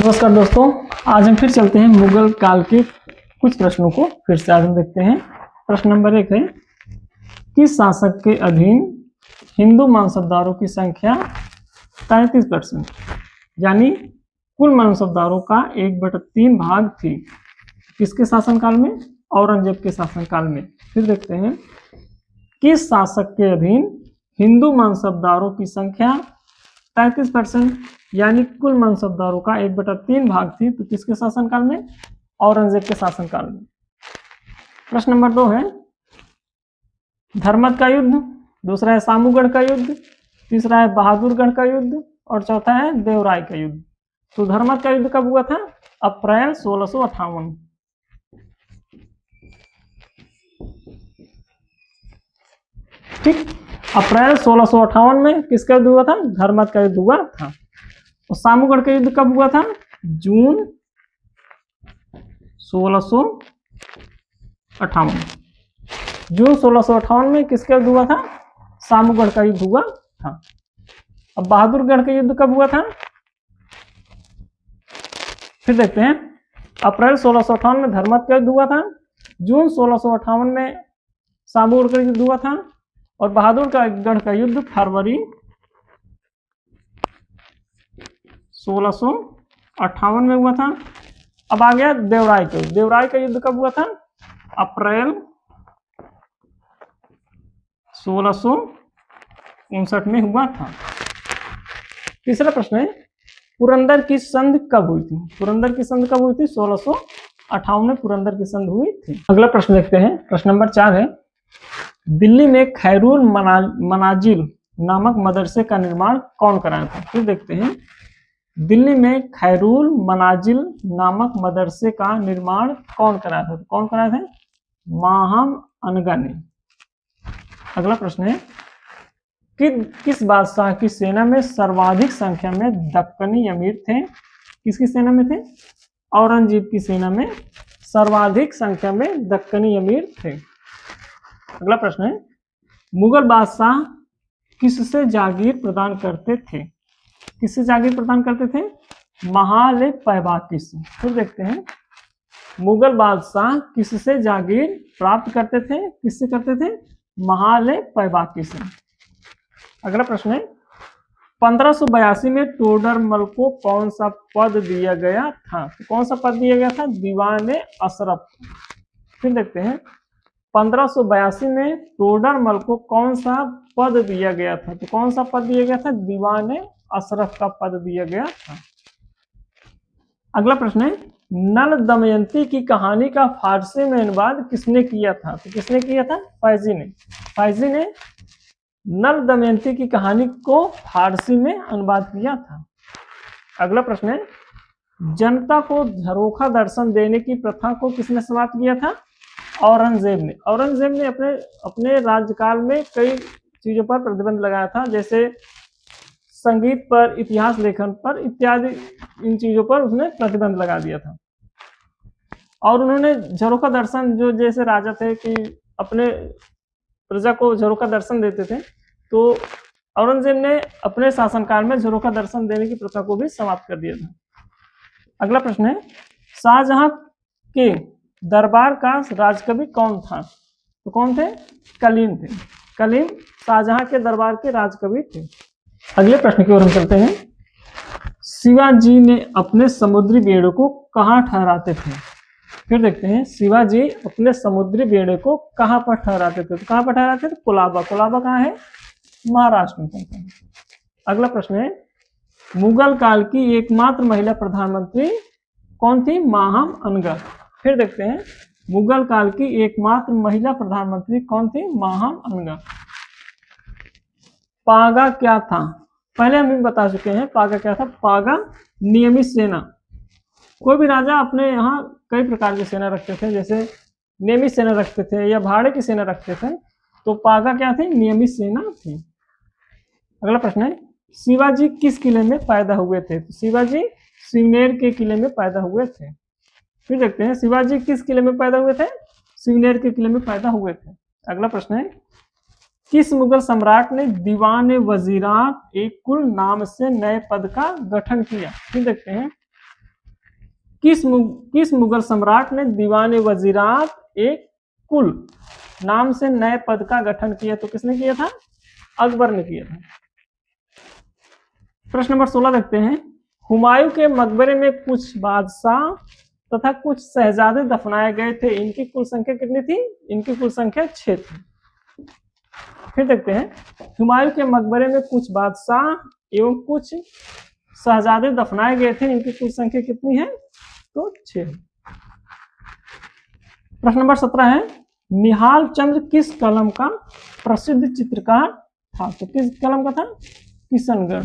नमस्कार दोस्तों, आज हम फिर चलते हैं मुगल काल के कुछ प्रश्नों को फिर से आज हम देखते हैं। प्रश्न नंबर 1 है, किस शासक के अधीन हिंदू मानसबदारों की संख्या 33%, यानी कुल मानसबदारों का 1/3 भाग थी। किसके शासनकाल में? औरंगजेब के शासनकाल में। फिर देखते हैं, किस शासक के अधीन हिंदू मानसबदारों की संख्या 33%, यानी कुल मानसबदारों का 1/3 भाग थी। तो किसके शासनकाल में? औरंगजेब के शासनकाल में। प्रश्न नंबर 2 है, धर्मत का युद्ध, दूसरा है सामूगढ़ का युद्ध, तीसरा है बहादुरगढ़ का युद्ध और चौथा है देवराय का युद्ध। तो धर्मत का युद्ध कब हुआ था? अप्रैल 1658। ठीक, अप्रैल 1658 में किसका युद्ध हुआ था? धर्मत का युद्ध हुआ था। और सामूगढ़ का युद्ध कब हुआ था? जून 1658। जून 1658 में किसका युद्ध हुआ था? सामूगढ़ का युद्ध हुआ था। अब बहादुरगढ़ का युद्ध कब हुआ था? फिर देखते हैं, अप्रैल 1658 में धर्मत का युद्ध हुआ था, जून 1658 में सामूगढ़ का युद्ध हुआ था और बहादुरगढ़ का युद्ध फरवरी 1658 में हुआ था। अब आ गया देवराय का युद्ध। देवराय का युद्ध कब हुआ था? अप्रैल 1659 में हुआ था। तीसरा प्रश्न है, पुरंदर की संधि कब हुई थी? पुरंदर की संधि कब हुई थी? 1658 में पुरंदर की संधि हुई थी। अगला प्रश्न देखते हैं, प्रश्न नंबर 4 है, दिल्ली में खैरुल मनाजिल नामक मदरसे का निर्माण कौन कराया था? फिर देखते हैं, दिल्ली में खैरुल मनाजिल नामक मदरसे का निर्माण कौन कराया था? कौन कराया था? माहम अनगा ने। अगला प्रश्न है, किस बादशाह की सेना में सर्वाधिक संख्या में दक्कनी अमीर थे? किसकी सेना में थे? औरंगजेब की सेना में सर्वाधिक संख्या में दक्कनी अमीर थे। अगला प्रश्न है, मुगल बादशाह किससे जागीर प्रदान करते थे? किससे जागीर प्रदान करते थे? महाल पैबाकी से। फिर देखते हैं, मुगल बादशाह किससे जागीर प्राप्त करते थे? किससे करते थे? महाल पैबाकी से। अगला प्रश्न है, 1582 में टोडरमल को कौन सा पद दिया गया था? तो कौन सा पद दिया गया था? दीवान अशरफ। फिर देखते हैं, 1582 में टोडरमल को कौन सा पद दिया गया था? तो कौन सा पद दिया गया था? दीवान अशरफ का पद दिया गया था। अगला प्रश्न है, नल दमयंती की कहानी का फारसी में अनुवाद किसने किया था? तो किसने किया था? फैजी ने। फैजी ने नल दमयंती की कहानी को फारसी में अनुवाद किया था। अगला प्रश्न है, जनता को झरोखा दर्शन देने की प्रथा को किसने समाप्त किया था? औरंगजेब ने। औरंगजेब ने अपने राज्यकाल में कई चीजों पर प्रतिबंध लगाया था, जैसे संगीत पर, इतिहास लेखन पर इत्यादि, इन चीजों पर उसने प्रतिबंध लगा दिया था। और उन्होंने झरोखा दर्शन, जो जैसे राजा थे कि अपने प्रजा को झरोखा दर्शन देते थे, तो औरंगजेब ने अपने शासनकाल में झरोखा दर्शन देने की प्रथा को भी समाप्त कर दिया था। अगला प्रश्न है, शाहजहां के दरबार का राजकवि कौन था? तो कौन थे? कलीम थे। कलीम शाहजहां के दरबार के राजकवि थे। अगले प्रश्न की ओर हम चलते हैं, शिवाजी ने अपने समुद्री बेड़े को कहाँ ठहराते थे? फिर देखते हैं, शिवाजी अपने समुद्री बेड़े को कहाँ पर ठहराते थे? तो कहाँ पर ठहराते थे? कोलाबा। कोलाबा कहाँ है? महाराष्ट्र में। अगला प्रश्न है, मुगल काल की एकमात्र महिला प्रधानमंत्री कौन थी? माहम अनगा। फिर देखते हैं, मुगल काल की एकमात्र महिला प्रधानमंत्री कौन थी? माहम अनगा। पागा क्या था? पहले हम भी बता चुके हैं, पागा क्या था? पागा नियमित सेना। कोई भी राजा अपने यहाँ कई प्रकार की सेना रखते थे, जैसे नियमित सेना रखते थे या भाड़े की सेना रखते थे, तो पागा क्या थी? नियमित सेना थी। अगला प्रश्न है, शिवाजी किस किले में पैदा हुए थे? तो शिवाजी सिवनेर के किले में पैदा हुए थे। फिर देखते हैं, शिवाजी किस किले में पैदा हुए थे? सिवनेर के किले में पैदा हुए थे। अगला प्रश्न है, किस मुगल सम्राट ने दीवान वजीरात एक कुल नाम से नए पद का गठन किया? फिर देखते हैं, किस मुगल सम्राट ने दीवाने वजीरात एक कुल नाम से नए पद का गठन किया? तो किसने किया था? अकबर ने किया था। प्रश्न नंबर 16 देखते हैं। हुमायूं के मकबरे में कुछ बादशाह तथा कुछ शहजादे दफनाए गए थे, इनकी कुल संख्या कितनी थी? इनकी कुल संख्या 6 थी। फिर देखते हैं, हुमायूं के मकबरे में कुछ बादशाह एवं कुछ शहजादे दफनाए गए थे, इनकी कुल संख्या कितनी है? तो 6। प्रश्न नंबर 17 है, निहाल चंद्र किस कलम का प्रसिद्ध चित्रकार था? तो किस कलम का था? किशनगढ़।